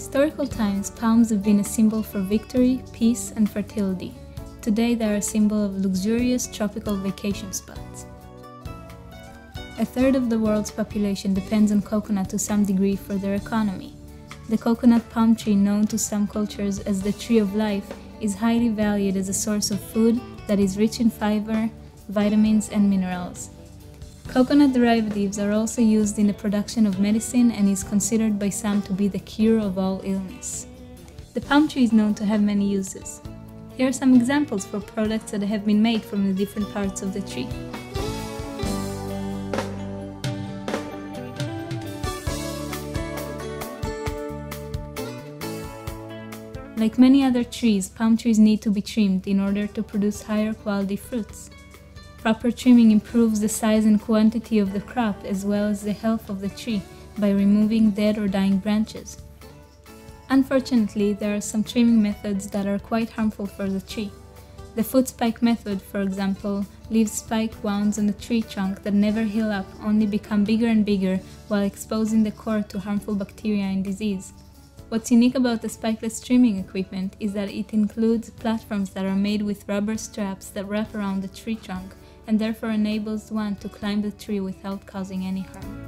historical times, palms have been a symbol for victory, peace, and fertility. Today they are a symbol of luxurious tropical vacation spots. A third of the world's population depends on coconut to some degree for their economy. The coconut palm tree, known to some cultures as the tree of life, is highly valued as a source of food that is rich in fiber, vitamins, and minerals. Coconut derivatives are also used in the production of medicine and is considered by some to be the cure of all illness. The palm tree is known to have many uses. Here are some examples for products that have been made from the different parts of the tree. Like many other trees, palm trees need to be trimmed in order to produce higher quality fruits. Proper trimming improves the size and quantity of the crop as well as the health of the tree by removing dead or dying branches. Unfortunately, there are some trimming methods that are quite harmful for the tree. The foot spike method, for example, leaves spike wounds on the tree trunk that never heal up, only become bigger and bigger while exposing the core to harmful bacteria and disease. What's unique about the spikeless trimming equipment is that it includes platforms that are made with rubber straps that wrap around the tree trunk and therefore enables one to climb the tree without causing any harm.